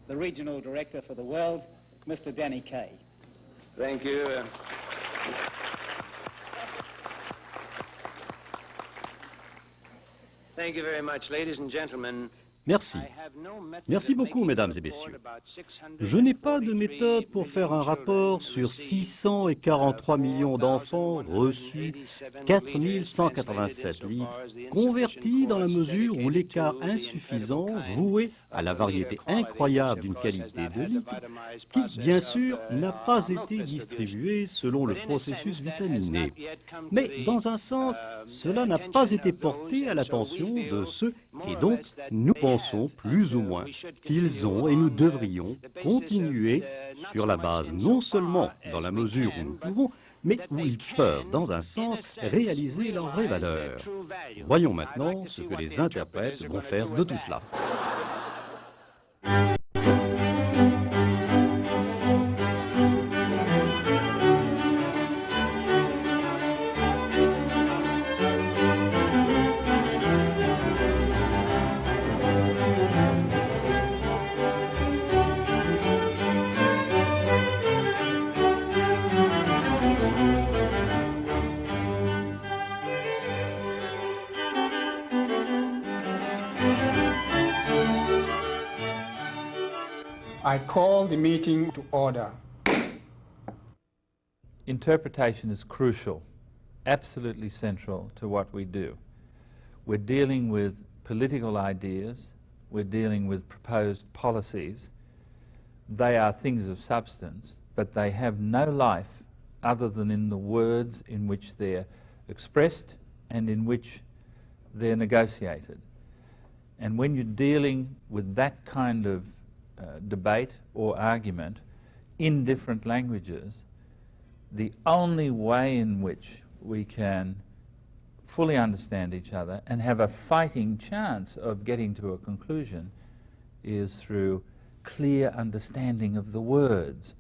the Regional Director for the World, Mr. Danny Kaye. Thank you. Thank you very much, ladies and gentlemen. Merci. Merci beaucoup, mesdames et messieurs. Je n'ai pas de méthode pour faire un rapport sur 643 millions d'enfants reçus, 4187 litres, convertis dans la mesure où l'écart insuffisant, voué à la variété incroyable d'une qualité de litre, qui, bien sûr, n'a pas été distribué selon le processus vitaminé. Mais, dans un sens, cela n'a pas été porté à l'attention de ceux, et donc, nous pensons plus ou moins qu'ils ont et nous devrions continuer sur la base non seulement dans la mesure où nous pouvons, mais où ils peuvent, dans un sens, réaliser leur vraie valeur. Voyons maintenant ce que les interprètes vont faire de tout cela. I call the meeting to order. Interpretation is crucial, absolutely central to what we do. We're dealing with political ideas, we're dealing with proposed policies. They are things of substance, but they have no life other than in the words in which they're expressed and in which they're negotiated. And when you're dealing with that kind of debate or argument in different languages, the only way in which we can fully understand each other and have a fighting chance of getting to a conclusion is through clear understanding of the words.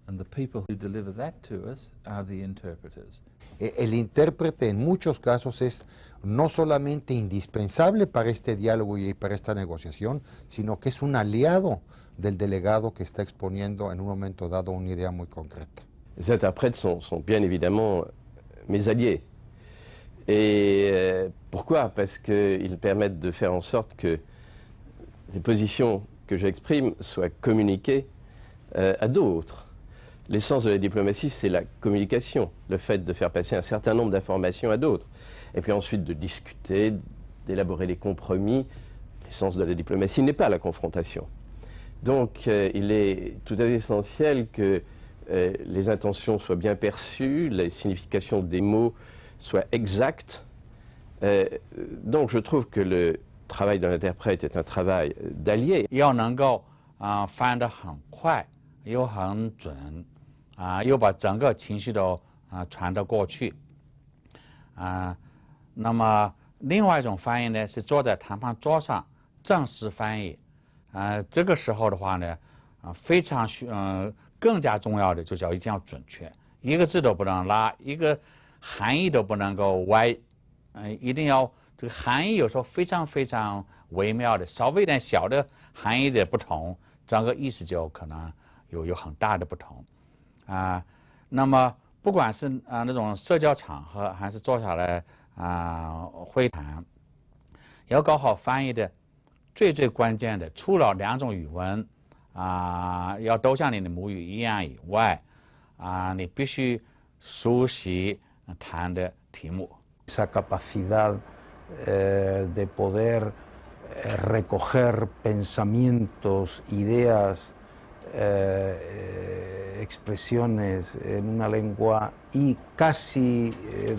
And the people who deliver that to us are the interpreters. El intérprete en muchos casos es no solamente indispensable para este diálogo y para esta negociación, sino que es un aliado del delegado que está exponiendo en un momento dado una idea muy concreta. Les interprètes sont bien évidemment mes alliés. Et pourquoi? Parce qu'ils permettent de faire en sorte que les positions que j'exprime soient communiquées à d'autres. L'essence de la diplomatie, c'est la communication, le fait de faire passer un certain nombre d'informations à d'autres. Et puis ensuite de discuter, d'élaborer les compromis. L'essence de la diplomatie n'est pas la confrontation. Donc il est tout à fait essentiel que les intentions soient bien perçues, les significations des mots soient exactes. Donc je trouve que le travail de l'interprète est un travail d'allié. 要能够翻得很快，又很准，又把整个情绪都传得过去。那么另外一种翻译呢，是坐在谈判桌上正式翻译。这个时候的话呢，非常更加重要的就叫一定要准确，一个字都不能拉，一个含义都不能够歪，一定要这个含义有时候非常非常微妙的，稍微一点小的含义的不同，整个意思就可能有很大的不同。那么不管是那种社交场合，还是坐下来会谈，要搞好翻译的最关键的，除了两种语文要都像你的母语一样以外，你必须熟悉谈的题目。Esa capacidad de poder recoger pensamientos, ideas, expresiones en una lengua y casi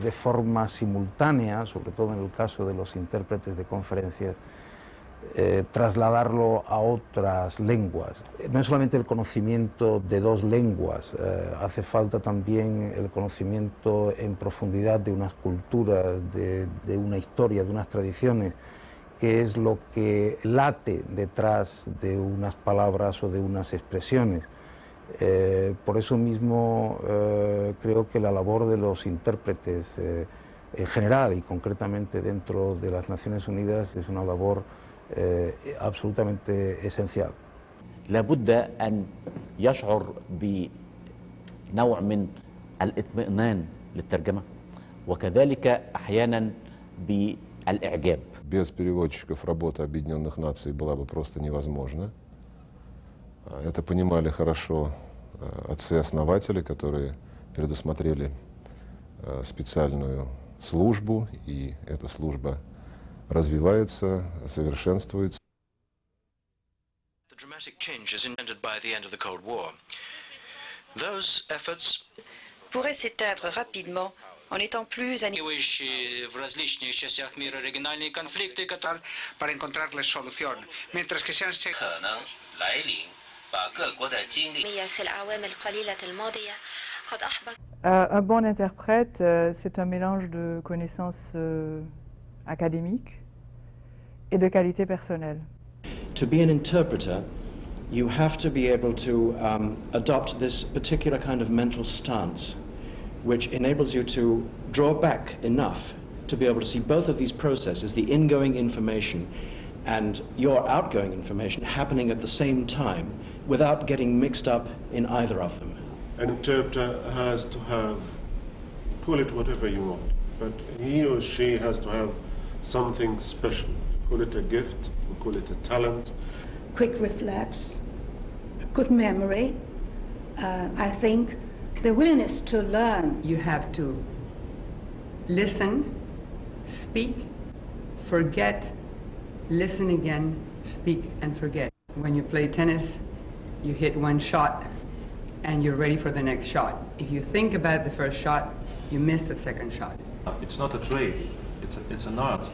de forma simultánea, sobre todo en el caso de los intérpretes de conferencias, trasladarlo a otras lenguas. No es solamente el conocimiento de dos lenguas, hace falta también el conocimiento en profundidad de unas culturas, de una historia, de unas tradiciones, que es lo que late detrás de unas palabras o de unas expresiones. Por eso mismo creo que la labor de los intérpretes en general y concretamente dentro de las Naciones Unidas es una labor absolutamente esencial. لابد أن يشعر بنوع من الاطمئنان للترجمة وكذلك أحيانا بالإعجاب. Без переводчиков работа Объединенных Наций была бы просто невозможна. Это понимали хорошо отцы-основатели, которые предусмотрели специальную службу, и эта служба развивается, совершенствуется. The dramatic changes intended by the end of the Cold War. Those efforts pourraient s'éteindre rapidement en étant plus в различных частях мира региональные конфликты, которые para encontrarles solución, mientras que se han Un bon interprète, c'est un mélange de connaissances académiques et de qualité personnelle. To be an interpreter, you have to be able to adopt this particular kind of mental stance, which enables you to draw back enough to be able to see both of these processes, the ingoing information and your outgoing information, happening at the same time without getting mixed up in either of them. An interpreter has to have, call it whatever you want, but he or she has to have something special. Call it a gift, we call it a talent. Quick reflex, good memory, I think the willingness to learn. You have to listen, speak, forget, listen again, speak and forget. When you play tennis, you hit one shot and you're ready for the next shot. If you think about the first shot, you miss the second shot. It's not a trade, it's an art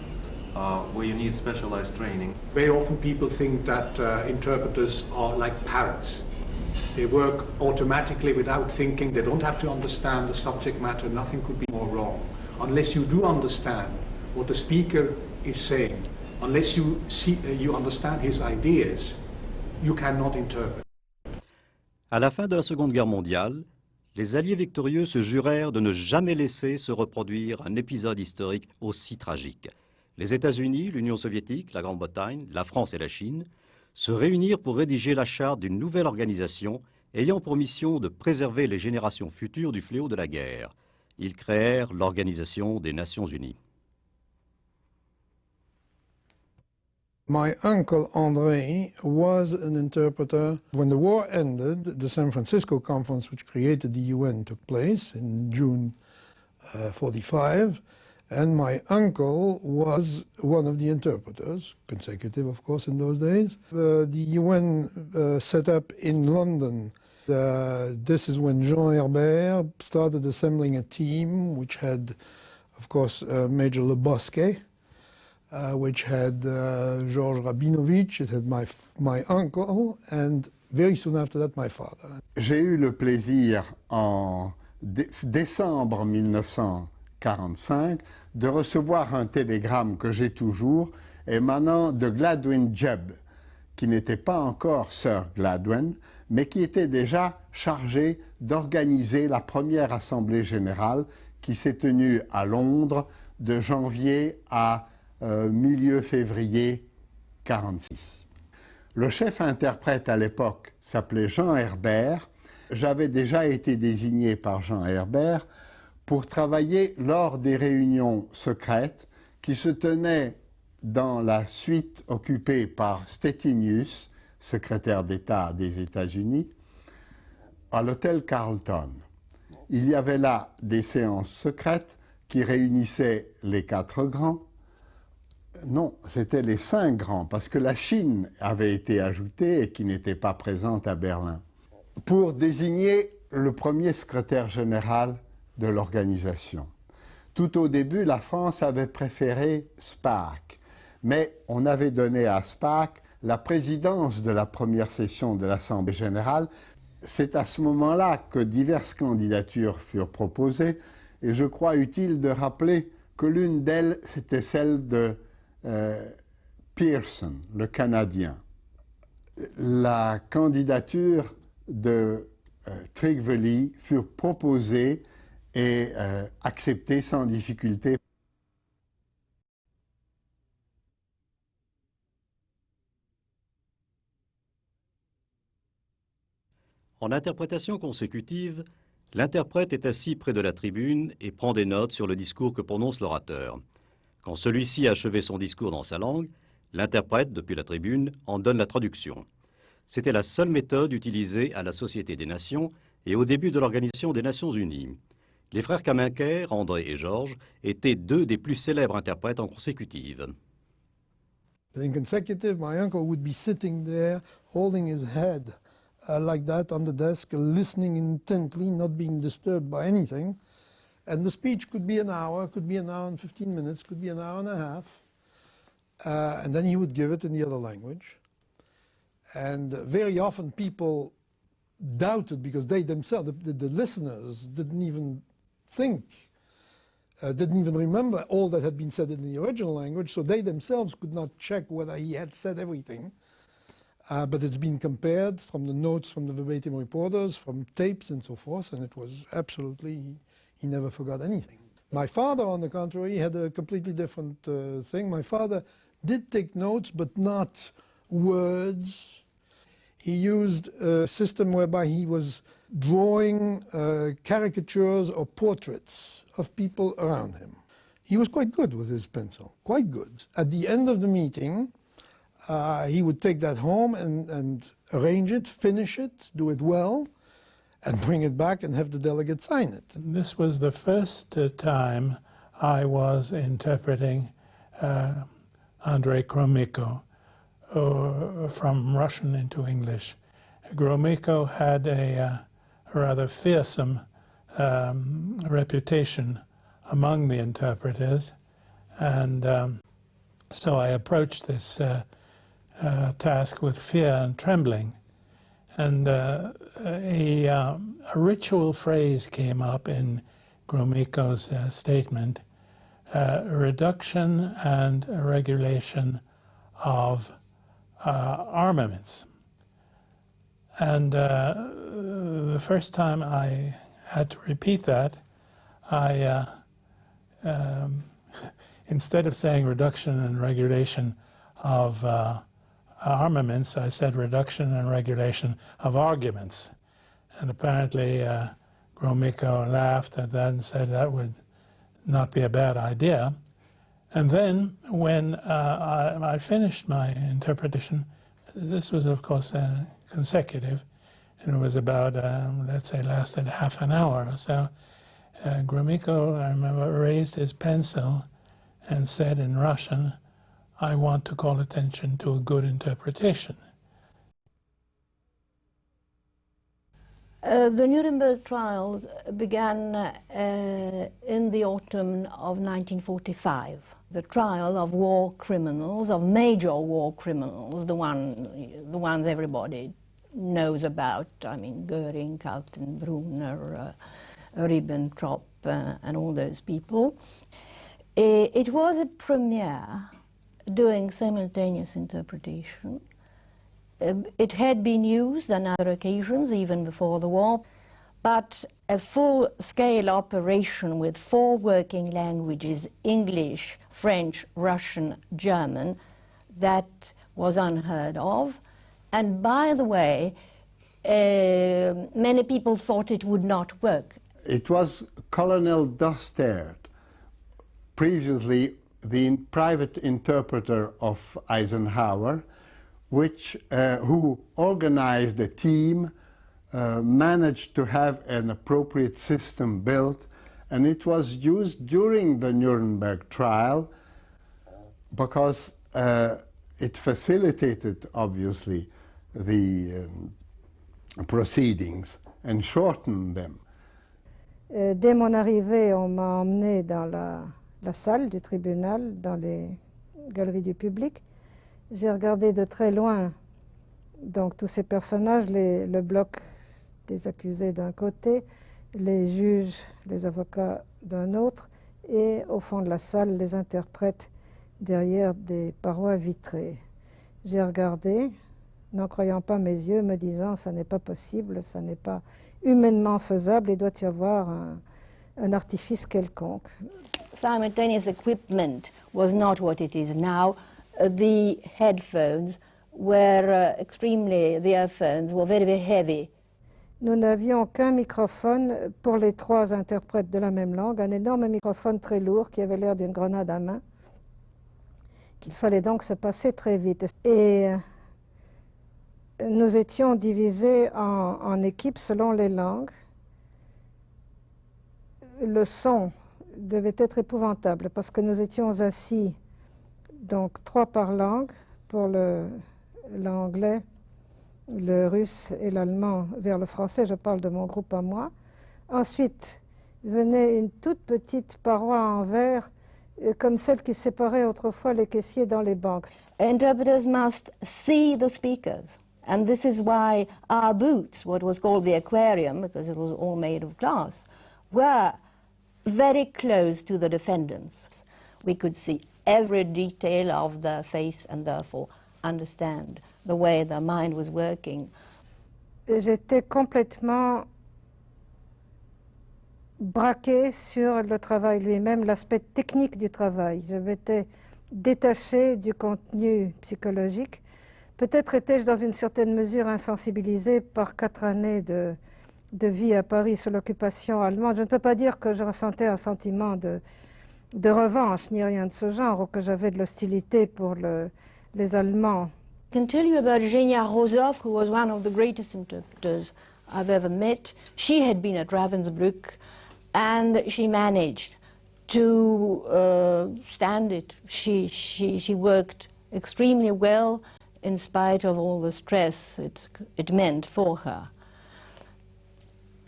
where you need specialized training. Very often people think that interpreters are like parrots. They work automatically without thinking, they don't have to understand the subject matter, nothing could be more wrong. Unless you do understand what the speaker is saying, unless you understand his ideas, you cannot interpret. À la fin de la Seconde Guerre mondiale, les Alliés victorieux se jurèrent de ne jamais laisser se reproduire un épisode historique aussi tragique. Les États-Unis, l'Union soviétique, la Grande-Bretagne, la France et la Chine se réunirent pour rédiger la charte d'une nouvelle organisation ayant pour mission de préserver les générations futures du fléau de la guerre. Ils créèrent l'Organisation des Nations Unies. My uncle André was an interpreter. When the war ended, the San Francisco conference, which created the UN, took place in June 1945, and my uncle was one of the interpreters, consecutive of course in those days. The UN set up in London. This is when Jean Herbert started assembling a team which had, of course, Major Le Bosquet, which had Georges Rabinovich, it had my uncle, and very soon after that, my father. J'ai eu le plaisir en décembre 1945 de recevoir un télégramme que j'ai toujours émanant de Gladwin Jebb, qui n'était pas encore Sir Gladwin, mais qui était déjà chargé d'organiser la première assemblée générale qui s'est tenue à Londres de janvier à milieu février 1946. Le chef interprète à l'époque s'appelait Jean Herbert. J'avais déjà été désigné par Jean Herbert pour travailler lors des réunions secrètes qui se tenaient dans la suite occupée par Simultaneous, secrétaire d'État des États-Unis, à l'hôtel Carlton. Il y avait là des séances secrètes qui réunissaient les 4 grands. Non, c'était les 5 grands, parce que la Chine avait été ajoutée et qui n'était pas présente à Berlin, pour désigner le premier secrétaire général de l'organisation. Tout au début, la France avait préféré Spaak, mais on avait donné à Spaak la présidence de la première session de l'Assemblée générale. C'est à ce moment-là que diverses candidatures furent proposées, et je crois utile de rappeler que l'une d'elles, c'était celle de Pearson, le Canadien. La candidature de Tryggveli fut proposée et acceptée sans difficulté. En interprétation consécutive, l'interprète est assis près de la tribune et prend des notes sur le discours que prononce l'orateur. Quand celui-ci a achevé son discours dans sa langue, l'interprète, depuis la tribune, en donne la traduction. C'était la seule méthode utilisée à la Société des Nations et au début de l'Organisation des Nations Unies. Les frères Kamenker, André et Georges, étaient deux des plus célèbres interprètes en consécutive. In consecutive, my uncle would be sitting there, holding his head like that on the desk, listening intently, not being disturbed by anything. And the speech could be an hour, could be an hour and 15 minutes, could be an hour and a half. And then he would give it in the other language. And very often people doubted because they themselves, the listeners, didn't even think, didn't even remember all that had been said in the original language, so they themselves could not check whether he had said everything. But it's been compared from the notes from the verbatim reporters, from tapes and so forth, and it was absolutely, he never forgot anything. My father, on the contrary, had a completely different thing. My father did take notes, but not words. He used a system whereby he was drawing caricatures or portraits of people around him. He was quite good with his pencil, quite good. At the end of the meeting, he would take that home and arrange it, finish it, do it well, and bring it back and have the delegate sign it. This was the first time I was interpreting Andrei Gromyko from Russian into English. Gromyko had a rather fearsome reputation among the interpreters, and so I approached this task with fear and trembling. And a ritual phrase came up in Gromyko's statement, reduction and regulation of armaments. And the first time I had to repeat that, I, instead of saying reduction and regulation of armaments, I said reduction and regulation of arguments. And apparently Gromyko laughed at that and said that would not be a bad idea. And then when I finished my interpretation, this was of course consecutive, and it was about, let's say, lasted half an hour or so. Gromyko, I remember, raised his pencil and said in Russian, "I want to call attention to a good interpretation." The Nuremberg Trials began in the autumn of 1945. The trial of war criminals, of major war criminals, the ones everybody knows about. I mean, Göring, Kaltenbrunner, Ribbentrop, and all those people. It was a premiere doing simultaneous interpretation. It had been used on other occasions, even before the war, but a full-scale operation with 4 working languages, English, French, Russian, German, that was unheard of. And by the way, many people thought it would not work. It was Colonel Dostert, previously the private interpreter of Eisenhower, who organized a team, managed to have an appropriate system built, and it was used during the Nuremberg trial because it facilitated, obviously, the proceedings and shortened them. Dès mon arrivée, on m'a emmené dans la salle du tribunal, dans les galeries du public. J'ai regardé de très loin donc tous ces personnages, le bloc des accusés d'un côté, les juges, les avocats d'un autre, et au fond de la salle, les interprètes derrière des parois vitrées. J'ai regardé, n'en croyant pas mes yeux, me disant ça n'est pas possible, ça n'est pas humainement faisable, il doit y avoir un artifice quelconque. Simultaneous equipment was not what it is now. The headphones were the earphones were very, very heavy. nous n'avions qu'un microphone pour les 3 interprètes de la même langue, un énorme microphone très lourd qui avait l'air d'une grenade à main, qu'il fallait donc se passer très vite. Et nous étions divisés en équipes selon les langues. Le son devait être épouvantable parce que nous étions assis, donc 3 par langue, pour l'anglais, le russe et l'allemand vers le français, je parle de mon groupe à moi. Ensuite venait une toute petite paroi en verre, comme celle qui séparait autrefois les caissiers dans les banques. Interpreters must see the speakers. And this is why our boots, what was called the aquarium, because it was all made of glass, were very close to the defendants. We could see every detail of their face and therefore understand the way their mind was working. J'étais complètement braquée sur le travail lui-même, l'aspect technique du travail. Je m'étais détachée du contenu psychologique. Peut-être étais-je dans une certaine mesure insensibilisée par 4 années de vie à Paris sous l'occupation allemande. Je ne peux pas dire que je ressentais un sentiment de revanche ni rien de ce genre, ou que j'avais de l'hostilité pour les Allemands. I can tell you about Zhenya Rozov, who was one of the greatest interpreters I've ever met. She had been at Ravensbrück and she managed to stand it. She worked extremely well in spite of all the stress it meant for her.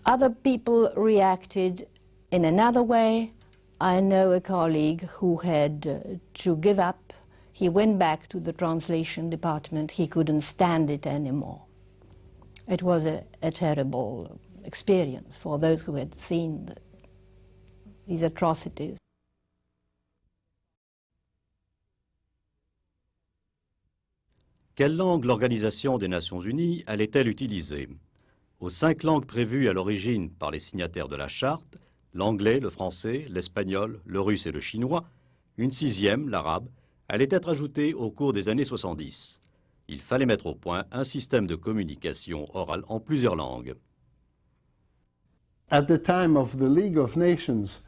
Other people reacted in another way. I know a colleague who had to give up. He went back to the translation department. He couldn't stand it anymore. It was a terrible experience for those who had seen these atrocities. Quelle langue l'Organisation des Nations Unies allait-elle utiliser? Aux 5 langues prévues à l'origine par les signataires de la charte, l'anglais, le français, l'espagnol, le russe et le chinois, une 6e, l'arabe, allait être ajoutée au cours des années 70. Il fallait mettre au point un système de communication orale en plusieurs langues. At the time of the League of Nations,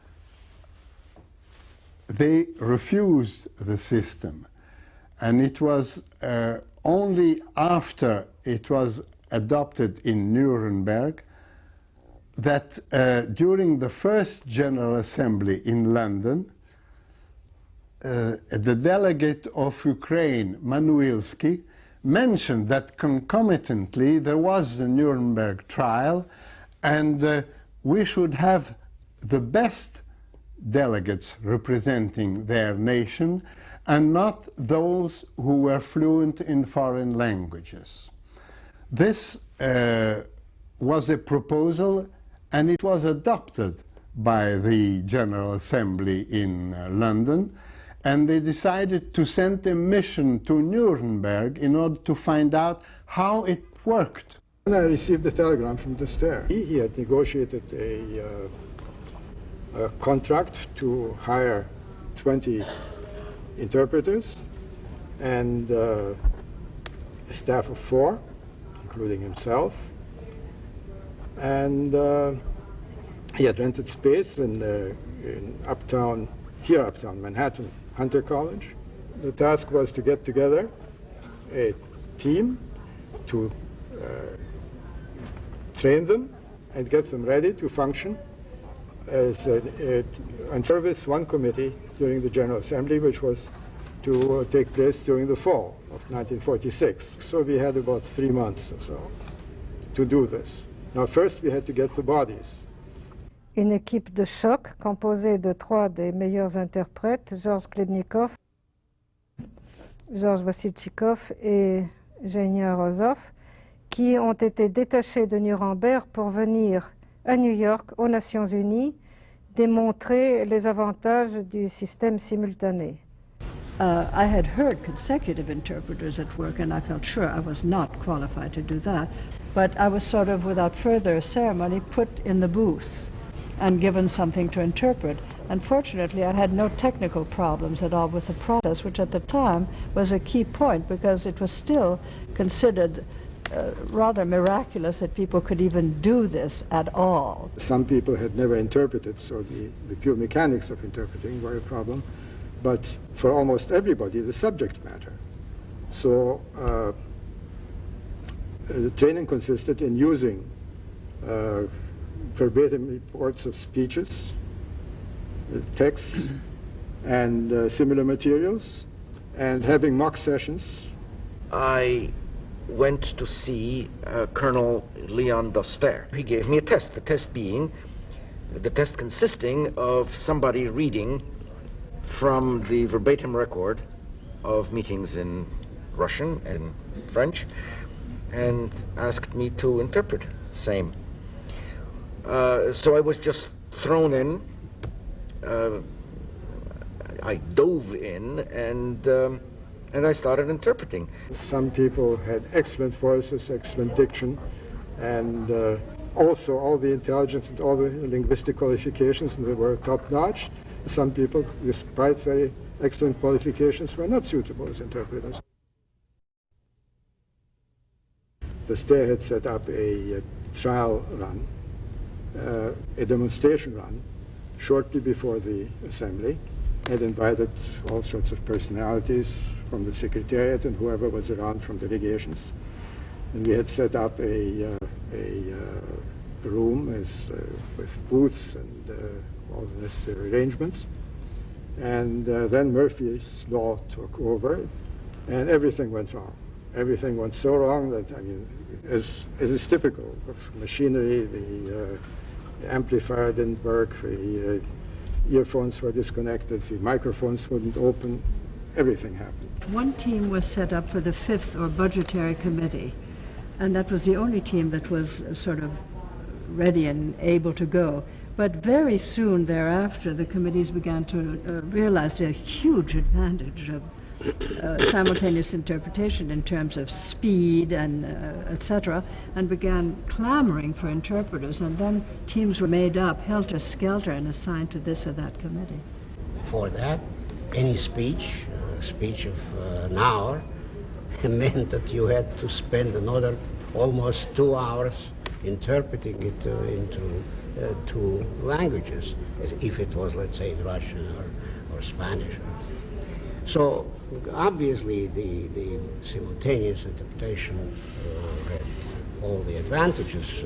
they refused the system. And it was only after it was adopted in Nuremberg that during the first General Assembly in London, the delegate of Ukraine, Manuilsky, mentioned that concomitantly there was the Nuremberg trial and we should have the best delegates representing their nation and not those who were fluent in foreign languages. This was a proposal and it was adopted by the General Assembly in London, and they decided to send a mission to Nuremberg in order to find out how it worked. And I received a telegram from the Stair. He had negotiated a contract to hire 20 interpreters and a staff of 4, including himself. And he had rented space in uptown Manhattan, Hunter College. The task was to get together a team to train them and get them ready to function as and service one committee during the General Assembly, which was to take place during the fall of 1946. So we had about 3 months or so to do this. Now first we had to get the bodies. Une équipe de choc composée de 3 des meilleurs interprètes, Georges Klebnikov, Georges Vassilchikov et Zhenya Rozov, qui ont été détachés de Nuremberg pour venir à New York, aux Nations Unies, démontrer les avantages du système simultané. I had heard consecutive interpreters at work, and I felt sure I was not qualified to do that. But I was sort of, without further ceremony, put in the booth and given something to interpret. Unfortunately, I had no technical problems at all with the process, which at the time was a key point because it was still considered rather miraculous that people could even do this at all. Some people had never interpreted, so the pure mechanics of interpreting were a problem. But for almost everybody, the subject matter. So the training consisted in using verbatim reports of speeches, texts, and similar materials, and having mock sessions. I went to see Colonel Leon Doster. He gave me a test, the test consisting of somebody reading from the verbatim record of meetings in Russian and French, and asked me to interpret same. So I was just thrown in, I dove in, and I started interpreting. Some people had excellent voices, excellent diction, and also all the intelligence and all the linguistic qualifications, and they were top-notch. Some people, despite very excellent qualifications, were not suitable as interpreters. The State had set up a trial run, a demonstration run, shortly before the assembly, had invited all sorts of personalities from the Secretariat and whoever was around from delegations. And we had set up a room with booths and all the necessary arrangements. And then Murphy's Law took over, and everything went wrong. Everything went so wrong that, I mean, as is typical of machinery, the amplifier didn't work, the earphones were disconnected, the microphones wouldn't open, everything happened. One team was set up for the 5th or budgetary committee, and that was the only team that was sort of ready and able to go. But very soon thereafter, the committees began to realize the huge advantage of simultaneous interpretation in terms of speed and etc., and began clamoring for interpreters, and then teams were made up helter-skelter and assigned to this or that committee. For that, any speech, a speech of an hour, meant that you had to spend another almost 2 hours interpreting it into 2 languages, as if it was, let's say, Russian or Spanish. So obviously the simultaneous interpretation had all the advantages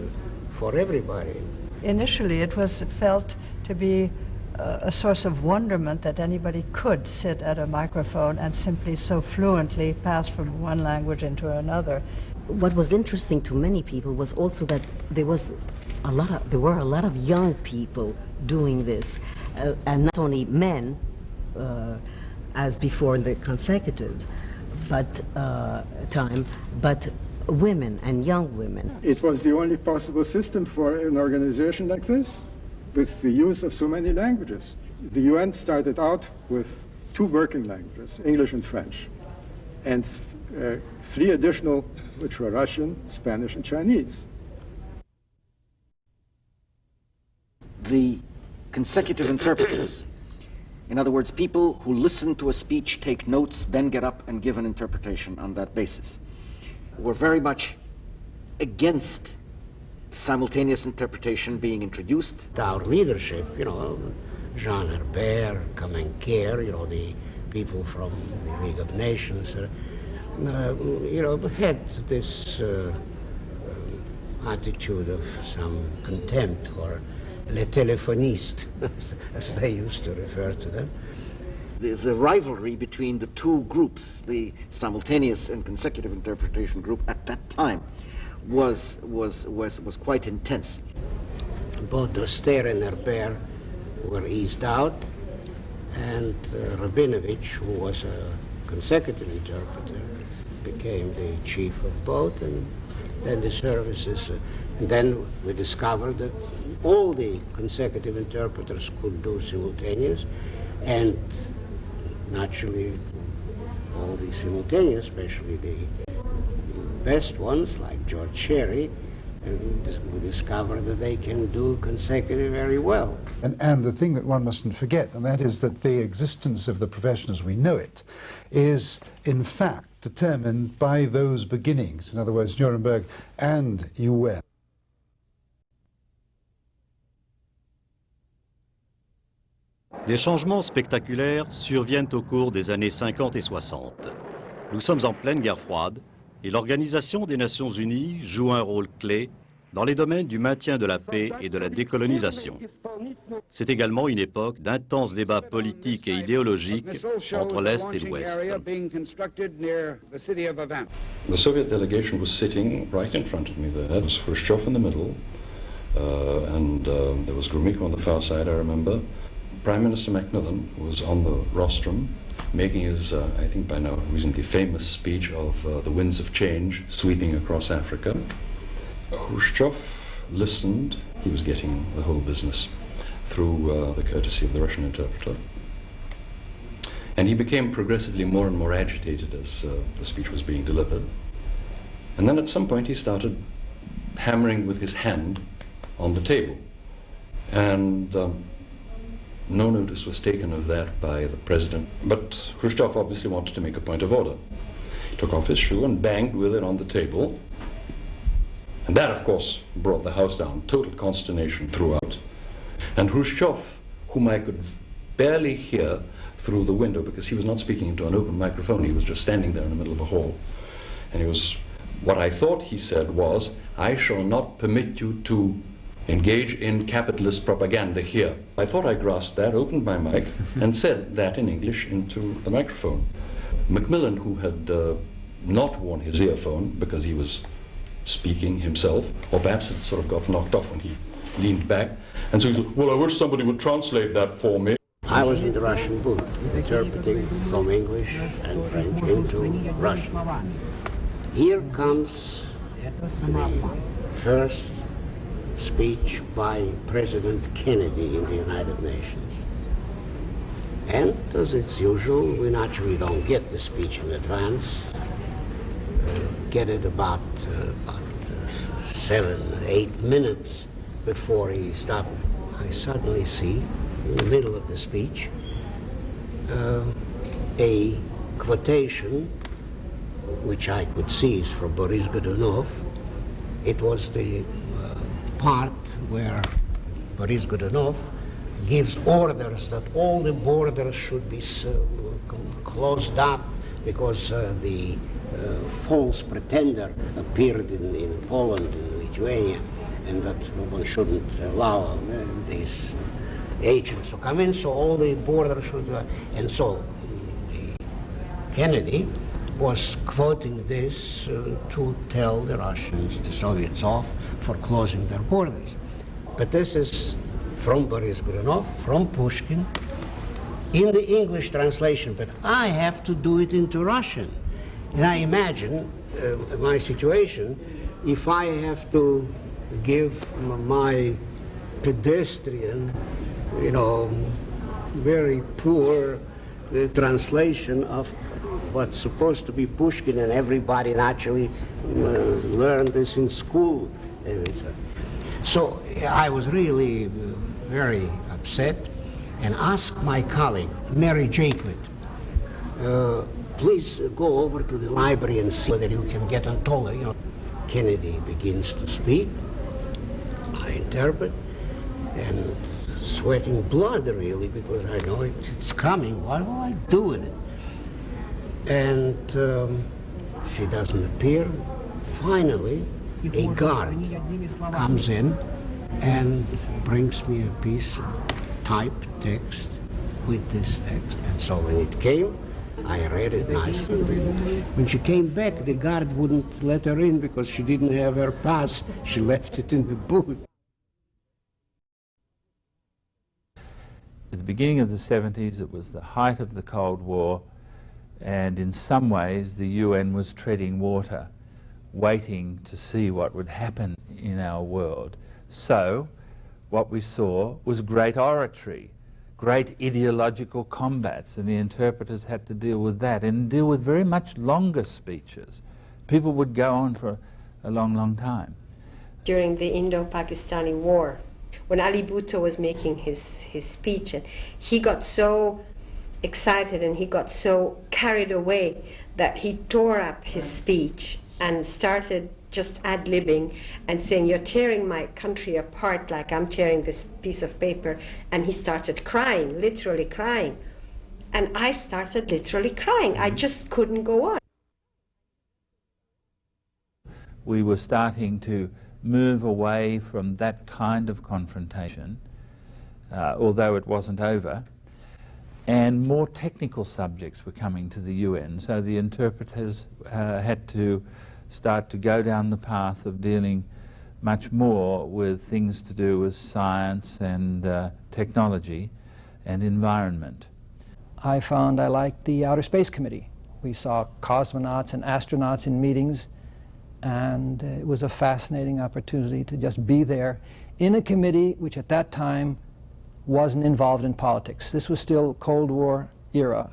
for everybody. Initially it was felt to be a source of wonderment that anybody could sit at a microphone and simply so fluently pass from one language into another. What was interesting to many people was also that there were a lot of young people doing this, and not only men, as before in the consecutives, but women and young women. It was the only possible system for an organization like this, with the use of so many languages. The UN started out with 2 working languages, English and French, and 3 additional, which were Russian, Spanish, and Chinese. The consecutive interpreters, in other words, people who listen to a speech, take notes, then get up and give an interpretation on that basis, were very much against simultaneous interpretation being introduced. Our leadership, Jean Herbert, Kamenker, the people from the League of Nations, had this attitude of some contempt for les téléphonistes, as they used to refer to them. The rivalry between the 2 groups, the simultaneous and consecutive interpretation group at that time, was quite intense. Both Doster and Herbert were eased out, and Rabinovich, who was a consecutive interpreter, became the chief of both, and then the services. And then we discovered that all the consecutive interpreters could do simultaneous, and naturally all the simultaneous, especially the best ones like George Cherry, and we discovered that they can do consecutive very well. And the thing that one mustn't forget, and that is that the existence of the profession as we know it is, in fact, determined by those beginnings, in other words, Nuremberg and UN. Des changements spectaculaires surviennent au cours des années 50 et 60. Nous sommes en pleine guerre froide et l'Organisation des Nations Unies joue un rôle clé dans les domaines du maintien de la paix et de la décolonisation. C'est également une époque d'intenses débats politiques et idéologiques entre l'Est et l'Ouest. The Soviet delegation was sitting right in front of me there. There was Khrushchev in the middle, and there was Gromyko on the far side, I remember. Prime Minister Macmillan was on the rostrum, making his, I think by now, reasonably famous speech of the winds of change sweeping across Africa. Khrushchev listened. He was getting the whole business through the courtesy of the Russian interpreter. And he became progressively more and more agitated as the speech was being delivered. And then at some point he started hammering with his hand on the table. And no notice was taken of that by the president. But Khrushchev obviously wanted to make a point of order. He took off his shoe and banged with it on the table. And that, of course, brought the house down, total consternation throughout. And Khrushchev, whom I could barely hear through the window because he was not speaking into an open microphone, he was just standing there in the middle of the hall. And he was, what I thought he said was, "I shall not permit you to engage in capitalist propaganda here." I thought I grasped that, opened my mic, and said that in English into the microphone. Macmillan, who had not worn his earphone because he was speaking himself, or perhaps it sort of got knocked off when he leaned back, and so he said, "Well, I wish somebody would translate that for me." I was in the Russian booth, interpreting from English and French into Russian. Here comes the first speech by President Kennedy in the United Nations. And as it's usual, we naturally don't get the speech in advance. Get it about 7, 8 minutes before he stopped. I suddenly see, in the middle of the speech, a quotation, which I could see is from Boris Godunov. It was the part where Boris Godunov gives orders that all the borders should be closed up because the false pretender appeared in Poland and Lithuania, and that one shouldn't allow these agents to come in, so all the borders should... and so Kennedy was quoting this to tell the Russians, the Soviets off for closing their borders. But this is from Boris Godunov, from Pushkin, in the English translation, but I have to do it into Russian. And I imagine my situation if I have to give my pedestrian, very poor translation of what's supposed to be Pushkin, and everybody naturally learned this in school. So I was really very upset and asked my colleague, Mary Jaquet, please go over to the library and see whether you can get on taller. Kennedy begins to speak. I interpret, and sweating blood really, because I know it's coming. What will I do with it? And she doesn't appear. Finally, a guard comes in and brings me a piece of typed text with this text. And so when it came, I read it nicely. When she came back, the guard wouldn't let her in because she didn't have her pass. She left it in the booth. At the beginning of the 70s, it was the height of the Cold War, and in some ways the UN was treading water, waiting to see what would happen in our world. So what we saw was great oratory, great ideological combats, and the interpreters had to deal with that and deal with very much longer speeches. People would go on for a long, long time. During the Indo-Pakistani War, when Ali Bhutto was making his speech, and he got so excited and he got so carried away that he tore up his speech and started just ad-libbing and saying, "You're tearing my country apart like I'm tearing this piece of paper." And he started crying, literally crying. And I started literally crying. I just couldn't go on. We were starting to move away from that kind of confrontation, although it wasn't over, and more technical subjects were coming to the UN, so the interpreters had to start to go down the path of dealing much more with things to do with science and technology and environment. I found I liked the Outer Space Committee. We saw cosmonauts and astronauts in meetings, and it was a fascinating opportunity to just be there in a committee which at that time wasn't involved in politics. This was still Cold War era,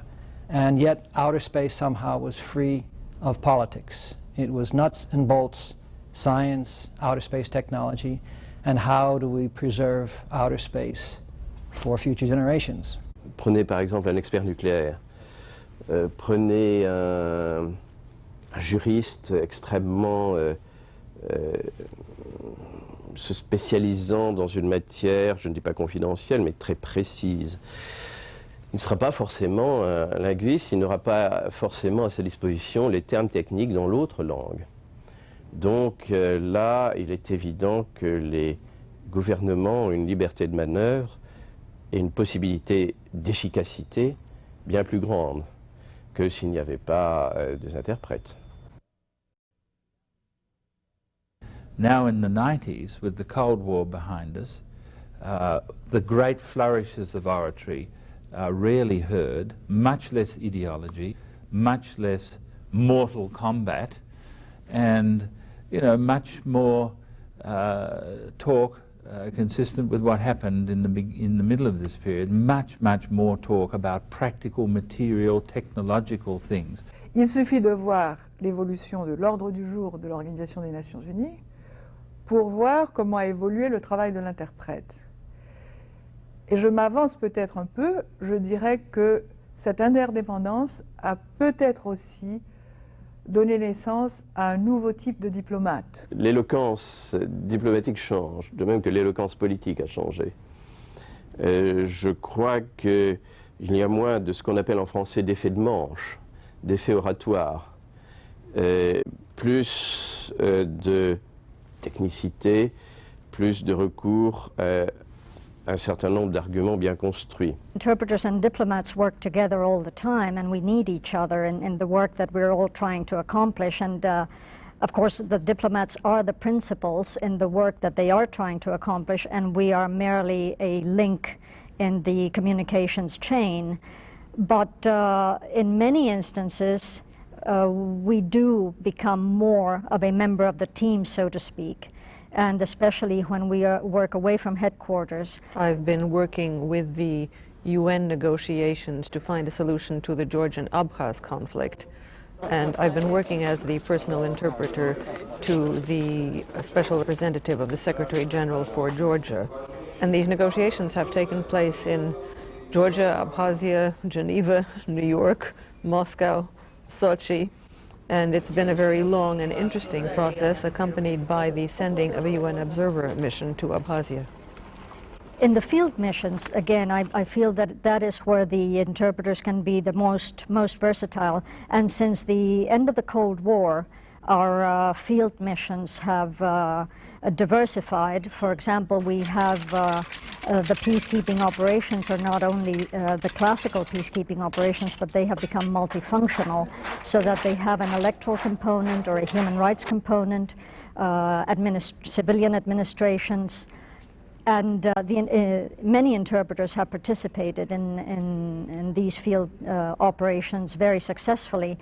and yet outer space somehow was free of politics. It was nuts and bolts science, outer space technology, and how do we preserve outer space for future generations. Prenez par exemple un expert nucléaire, prenez un juriste extrêmement se spécialisant dans une matière, je ne dis pas confidentielle, mais très précise. Il ne sera pas forcément un linguiste, il n'aura pas forcément à sa disposition les termes techniques dans l'autre langue. Donc là, il est évident que les gouvernements ont une liberté de manœuvre et une possibilité d'efficacité bien plus grande que s'il n'y avait pas des interprètes. Now in the 90s, with the Cold War behind us, the great flourishes of oratory are rarely heard, much less ideology, much less mortal combat, and much more talk consistent with what happened in the middle of this period, much more talk about practical, material, technological things. Il suffit de voir l'évolution de l'ordre du jour de l'Organisation des Nations Unies pour voir comment a évolué le travail de l'interprète. Et je m'avance peut-être un peu, je dirais que cette interdépendance a peut-être aussi donné naissance à un nouveau type de diplomate. L'éloquence diplomatique change, de même que l'éloquence politique a changé. Je crois qu'il y a moins de ce qu'on appelle en français d'effet de manche, d'effet oratoire, plus de technicité, plus de recours à un certain nombre d'arguments bien construits. Interpreters and diplomats work together all the time, and we need each other in the work that we're all trying to accomplish. And of course, the diplomats are the principals in the work that they are trying to accomplish, and we are merely a link in the communications chain. But in many instances, we do become more of a member of the team, so to speak, and especially when we work away from headquarters. I've been working with the UN negotiations to find a solution to the Georgian Abkhaz conflict, and I've been working as the personal interpreter to the special representative of the Secretary General for Georgia. And these negotiations have taken place in Georgia, Abkhazia, Geneva, New York, Moscow, Sochi, and it's been a very long and interesting process accompanied by the sending of a UN observer mission to Abkhazia. In the field missions, again, I feel that that is where the interpreters can be the most versatile, and since the end of the Cold War, our field missions have diversified. For example, we have the peacekeeping operations are not only the classical peacekeeping operations, but they have become multifunctional, so that they have an electoral component or a human rights component, civilian administrations, and many interpreters have participated in these field operations very successfully.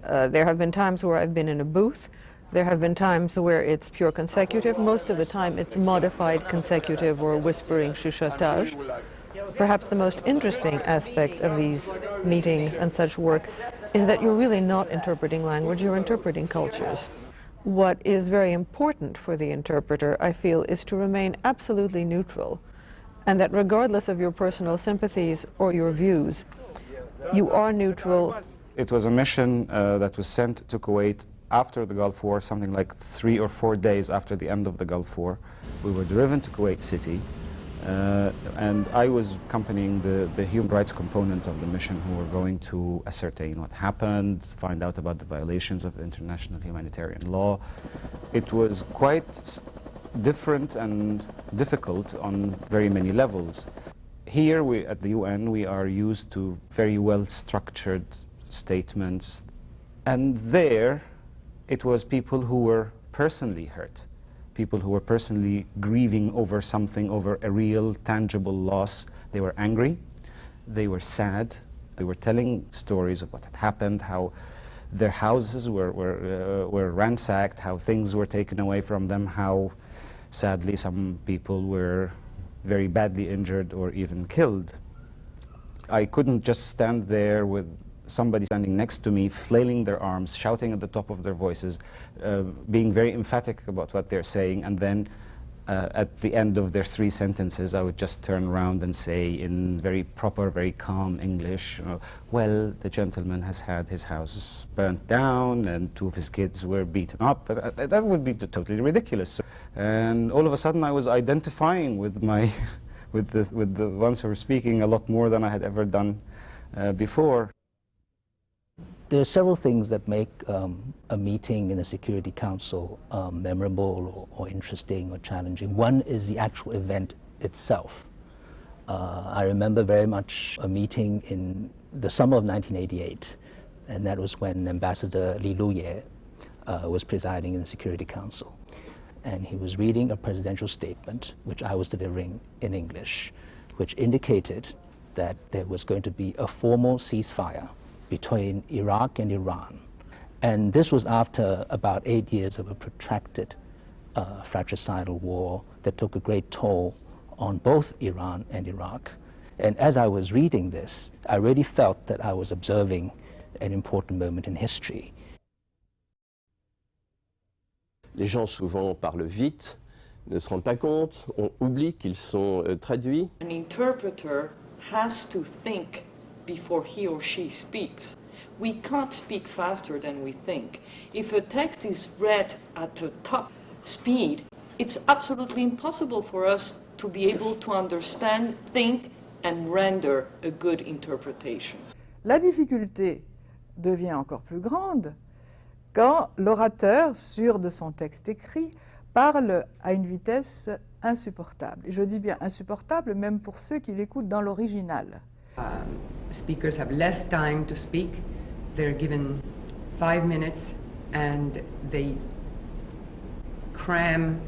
There have been times where I've been in a booth. There have been times where it's pure consecutive. Most of the time it's modified consecutive or whispering chuchotage. Perhaps the most interesting aspect of these meetings and such work is that you're really not interpreting language, you're interpreting cultures. What is very important for the interpreter, I feel, is to remain absolutely neutral, and that regardless of your personal sympathies or your views, you are neutral It was a mission that was sent to Kuwait after the Gulf War, something like 3 or 4 days after the end of the Gulf War. We were driven to Kuwait City, and I was accompanying the human rights component of the mission, who were going to ascertain what happened, find out about the violations of international humanitarian law. It was quite different and difficult on very many levels. Here at the UN, we are used to very well-structured statements, and there it was people who were personally hurt, people who were personally grieving over something, over a real, tangible loss. They were angry, they were sad, they were telling stories of what had happened, how their houses were ransacked, how things were taken away from them, how sadly some people were very badly injured or even killed. I couldn't just stand there with somebody standing next to me, flailing their arms, shouting at the top of their voices, being very emphatic about what they're saying, and then at the end of their 3 sentences, I would just turn around and say in very proper, very calm English, well, the gentleman has had his house burnt down and 2 of his kids were beaten up. That would be totally ridiculous. And all of a sudden I was identifying with with the ones who were speaking a lot more than I had ever done before. There are several things that make a meeting in the Security Council memorable or interesting or challenging. One is the actual event itself. I remember very much a meeting in the summer of 1988, and that was when Ambassador Li Luye was presiding in the Security Council. And he was reading a presidential statement, which I was delivering in English, which indicated that there was going to be a formal ceasefire between Iraq and Iran. And this was after about 8 years of a protracted fratricidal war that took a great toll on both Iran and Iraq. And as I was reading this, I really felt that I was observing an important moment in history. Les gens souvent parlent vite, ne se rendent pas compte, on oublie qu'ils sont traduits. An interpreter has to think before he or she speaks. We can't speak faster than we think. If a text is read at a top speed, it's absolutely impossible for us to be able to understand, think, and render a good interpretation. La difficulté devient encore plus grande quand l'orateur, sûr de son texte écrit, parle à une vitesse insupportable. Et je dis bien insupportable même pour ceux qui l'écoutent dans l'original. Speakers have less time to speak. They're given 5 minutes and they cram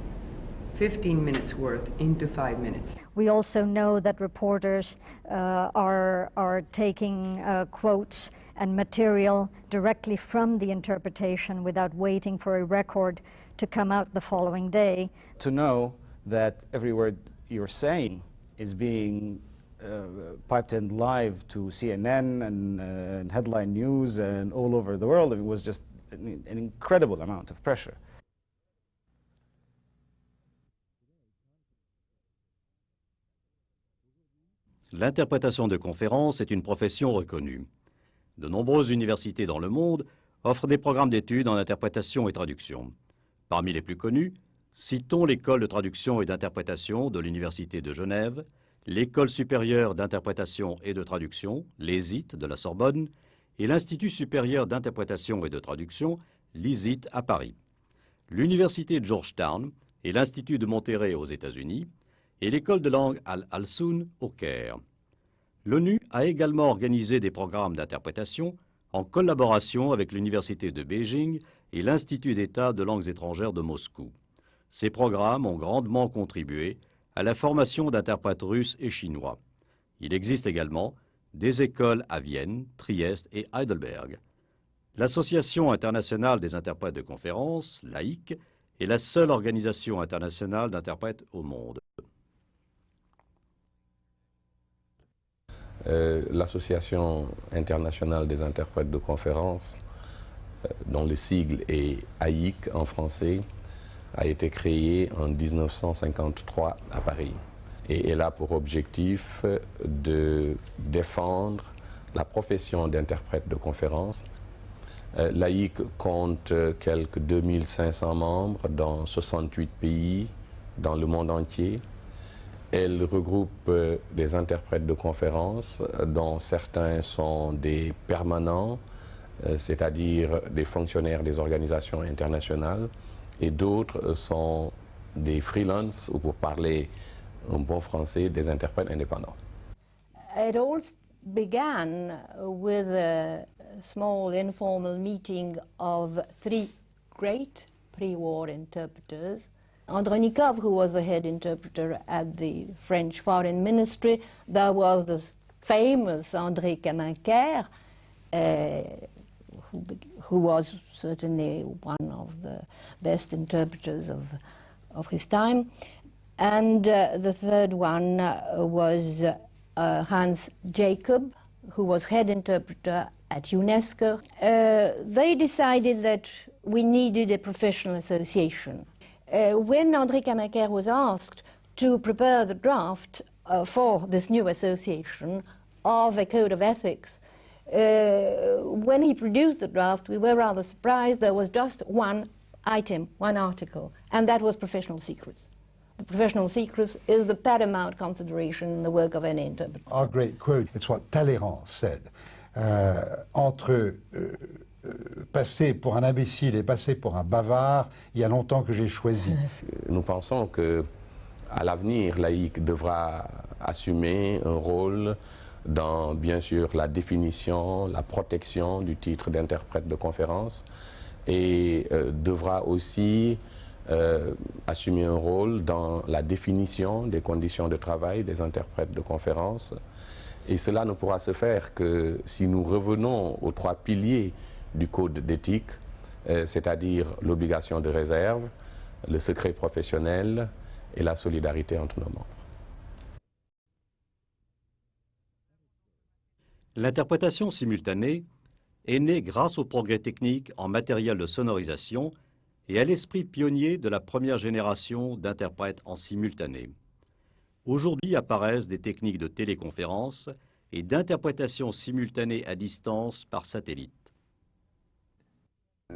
15 minutes worth into 5 minutes. We also know that reporters are taking quotes and material directly from the interpretation without waiting for a record to come out the following day. To know that every word you're saying is being piped in live to CNN and headline news and all over the world, it was just an incredible amount of pressure. L'interprétation de conférences est une profession reconnue. De nombreuses universités dans le monde offrent des programmes d'études en interprétation et traduction. Parmi les plus connus, citons l'École de traduction et d'interprétation de l'Université de Genève, l'École supérieure d'interprétation et de traduction, l'ESIT de la Sorbonne, et l'Institut supérieur d'interprétation et de traduction, l'ISIT à Paris, l'Université de Georgetown et l'Institut de Monterrey aux États-Unis, et l'École de langue Al-Alsoun au Caire. L'ONU a également organisé des programmes d'interprétation en collaboration avec l'Université de Beijing et l'Institut d'État de langues étrangères de Moscou. Ces programmes ont grandement contribué à la formation d'interprètes russes et chinois. Il existe également des écoles à Vienne, Trieste et Heidelberg. L'Association internationale des interprètes de conférences, l'AIIC, est la seule organisation internationale d'interprètes au monde. L'Association internationale des interprètes de conférences, dont le sigle est AIIC en français, a été créée en 1953 à Paris. Et elle a pour objectif de défendre la profession d'interprète de conférence. L'AIIC compte quelques 2500 membres dans 68 pays dans le monde entier. Elle regroupe des interprètes de conférences dont certains sont des permanents, c'est-à-dire des fonctionnaires des organisations internationales, et d'autres sont des freelances, ou pour parler en bon français, des interprètes indépendants. It all began with a small informal meeting of three great pre-war interpreters. Andronikov, who was the head interpreter at the French Foreign Ministry. There was the famous André Canincker, who was certainly one of the best interpreters of his time. And the third one was Hans Jacob, who was head interpreter at UNESCO. They decided that we needed a professional association. When André Canincker was asked to prepare the draft for this new association of a code of ethics, when he produced the draft, we were rather surprised. There was just one item, one article, and that was professional secrets. The professional secrets is the paramount consideration in the work of any interpreter. Our great quote, it's what Talleyrand said. Entre passer pour un imbécile et passer pour un bavard, il y a longtemps que j'ai choisi. Nous pensons qu'à l'avenir, l'AIIC devra assumer un rôle dans, bien sûr, la définition, la protection du titre d'interprète de conférence et devra aussi assumer un rôle dans la définition des conditions de travail des interprètes de conférence. Et cela ne pourra se faire que si nous revenons aux trois piliers du code d'éthique, c'est-à-dire l'obligation de réserve, le secret professionnel et la solidarité entre nos membres. L'interprétation simultanée est née grâce aux progrès techniques en matériel de sonorisation et à l'esprit pionnier de la première génération d'interprètes en simultané. Aujourd'hui apparaissent des techniques de téléconférence et d'interprétation simultanée à distance par satellite.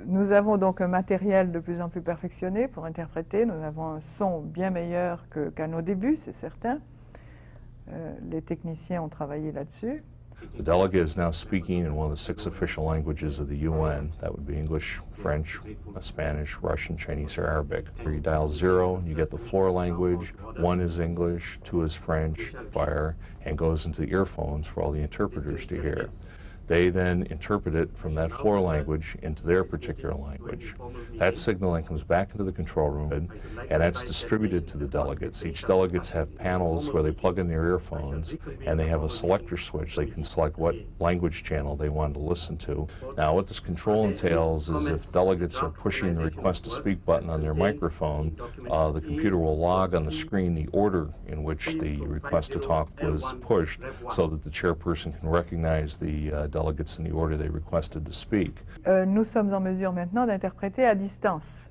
Nous avons donc un matériel de plus en plus perfectionné pour interpréter. Nous avons un son bien meilleur qu'à nos débuts, c'est certain. Les techniciens ont travaillé là-dessus. The delegate is now speaking in one of the 6 official languages of the UN. That would be English, French, Spanish, Russian, Chinese, or Arabic. Where you dial 0, you get the floor language. 1 is English, 2 is French, fire, and goes into the earphones for all the interpreters to hear. They then interpret it from that floor language into their particular language. That signal then comes back into the control room, and that's distributed to the delegates. Each delegates have panels where they plug in their earphones, and they have a selector switch. They can select what language channel they want to listen to. Now, what this control entails is if delegates are pushing the request to speak button on their microphone, the computer will log on the screen the order in which the request to talk was pushed so that the chairperson can recognize the delegates in the order they requested to speak. Nous sommes en mesure maintenant d'interpréter à distance.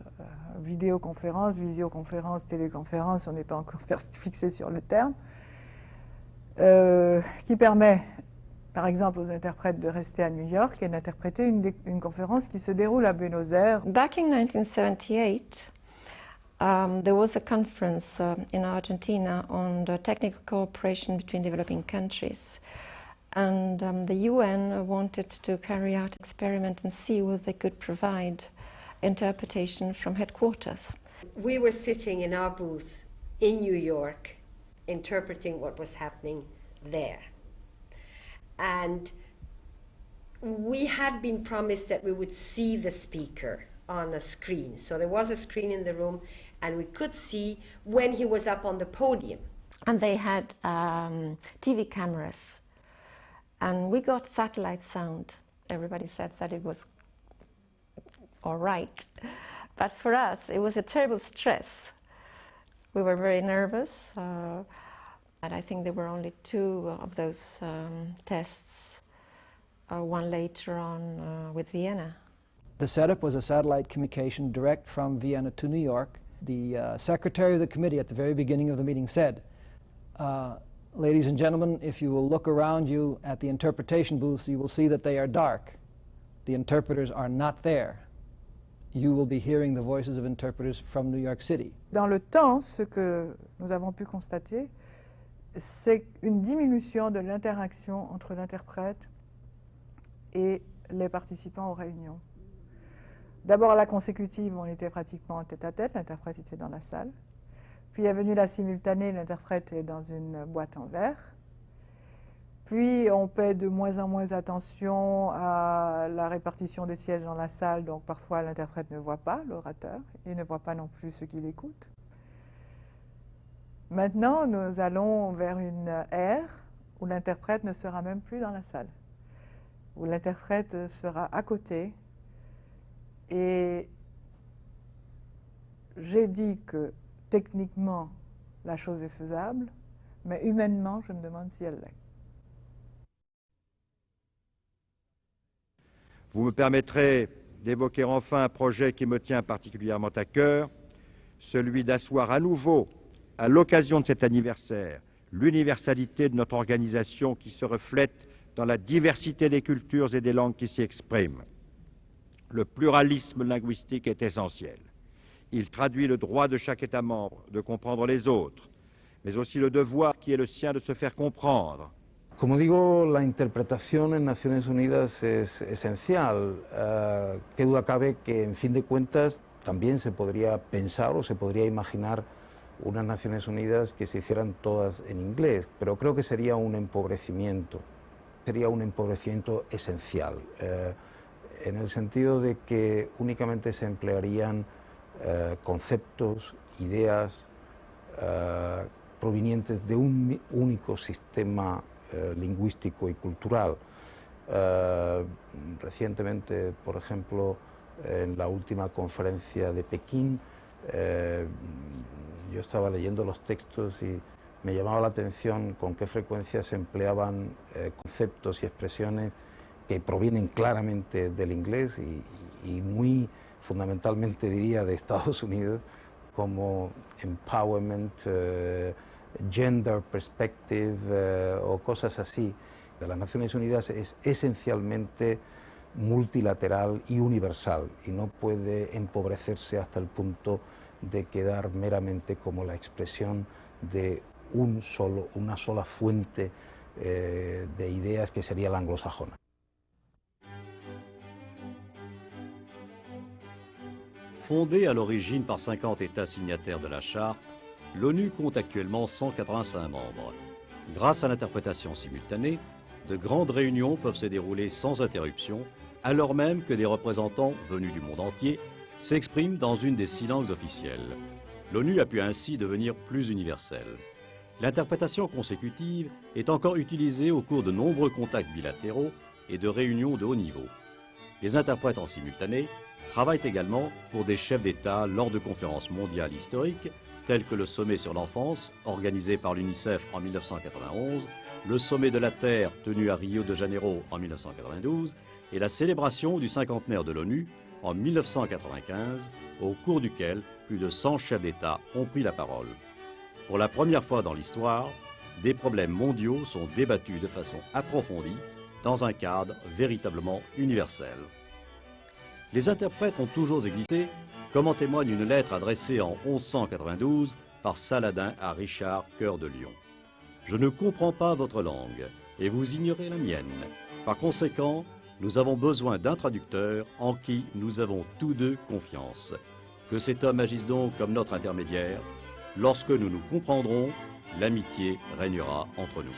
Vidéoconférence, visioconférence, téléconférence, on n'est pas encore fixé sur le terme, qui permet, par exemple, aux interprètes de rester à New York et d'interpréter une conférence qui se déroule à Buenos Aires. Back in 1978, there was a conference in Argentina on the technical cooperation between developing countries. And the UN wanted to carry out an experiment and see whether they could provide interpretation from headquarters. We were sitting in our booth in New York, interpreting what was happening there. And we had been promised that we would see the speaker on a screen. So there was a screen in the room, and we could see when he was up on the podium. And they had TV cameras. And we got satellite sound. Everybody said that it was all right. But for us, it was a terrible stress. We were very nervous. And I think there were only 2 of those tests, one later on with Vienna. The setup was a satellite communication direct from Vienna to New York. The secretary of the committee at the very beginning of the meeting said, ladies and gentlemen, if you will look around you at the interpretation booths, you will see that they are dark. The interpreters are not there. You will be hearing the voices of interpreters from New York City. Dans le temps, ce que nous avons pu constater, c'est une diminution de l'interaction entre l'interprète et les participants aux réunions. D'abord, à la consécutive, on était pratiquement en tête-à-tête, l'interprète était dans la salle. Puis est venue la simultanée, l'interprète est dans une boîte en verre. Puis on paie de moins en moins attention à la répartition des sièges dans la salle, donc parfois l'interprète ne voit pas l'orateur et ne voit pas non plus ce qu'il écoute. Maintenant, nous allons vers une ère où l'interprète ne sera même plus dans la salle, où l'interprète sera à côté. Et j'ai dit que techniquement, la chose est faisable, mais humainement, je me demande si elle l'est. Vous me permettrez d'évoquer enfin un projet qui me tient particulièrement à cœur, celui d'asseoir à nouveau, à l'occasion de cet anniversaire, l'universalité de notre organisation qui se reflète dans la diversité des cultures et des langues qui s'y expriment. Le pluralisme linguistique est essentiel. Il traduit le droit de chaque État membre de comprendre les autres, mais aussi le devoir qui est le sien de se faire comprendre. Como digo, la interpretación en Naciones Unidas es esencial. Qué duda cabe que, en fin de cuentas, también se podría pensar o se podría imaginar unas Naciones Unidas que se hicieran todas en inglés, pero creo que sería un empobrecimiento esencial, en el sentido de que únicamente se emplearían conceptos, ideas provenientes de un único sistema lingüístico y cultural. Recientemente, por ejemplo, en la última conferencia de Pekín, yo estaba leyendo los textos y me llamaba la atención con qué frecuencia se empleaban conceptos y expresiones que provienen claramente del inglés y muy fundamentalmente, diría, de Estados Unidos, como empowerment, gender perspective o cosas así. Las Naciones Unidas es esencialmente multilateral y universal y no puede empobrecerse hasta el punto de quedar meramente como la expresión de una sola fuente de ideas que sería la anglosajona. Fondée à l'origine par 50 États signataires de la Charte, l'ONU compte actuellement 185 membres. Grâce à l'interprétation simultanée, de grandes réunions peuvent se dérouler sans interruption, alors même que des représentants venus du monde entier s'expriment dans une des 6 langues officielles. L'ONU a pu ainsi devenir plus universelle. L'interprétation consécutive est encore utilisée au cours de nombreux contacts bilatéraux et de réunions de haut niveau. Les interprètes en simultané travaillent également pour des chefs d'État lors de conférences mondiales historiques telles que le sommet sur l'enfance organisé par l'UNICEF en 1991, le sommet de la Terre tenu à Rio de Janeiro en 1992 et la célébration du cinquantenaire de l'ONU en 1995, au cours duquel plus de 100 chefs d'État ont pris la parole. Pour la première fois dans l'histoire, des problèmes mondiaux sont débattus de façon approfondie dans un cadre véritablement universel. Les interprètes ont toujours existé, comme en témoigne une lettre adressée en 1192 par Saladin à Richard, cœur de Lion. « Je ne comprends pas votre langue, et vous ignorez la mienne. Par conséquent, nous avons besoin d'un traducteur en qui nous avons tous deux confiance. Que cet homme agisse donc comme notre intermédiaire. Lorsque nous nous comprendrons, l'amitié régnera entre nous. »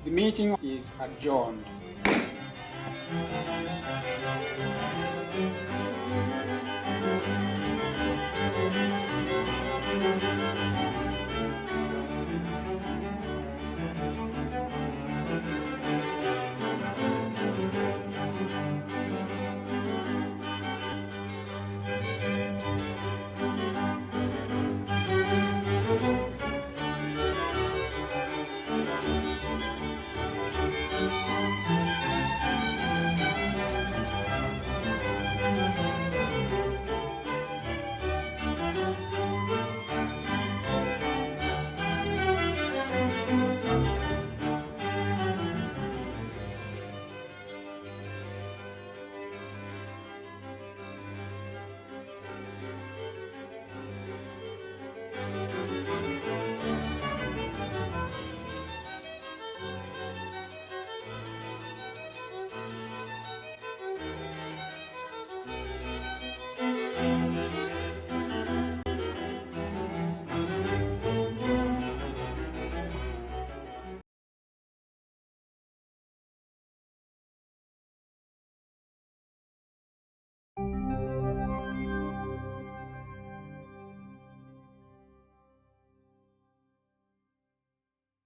The meeting is adjourned.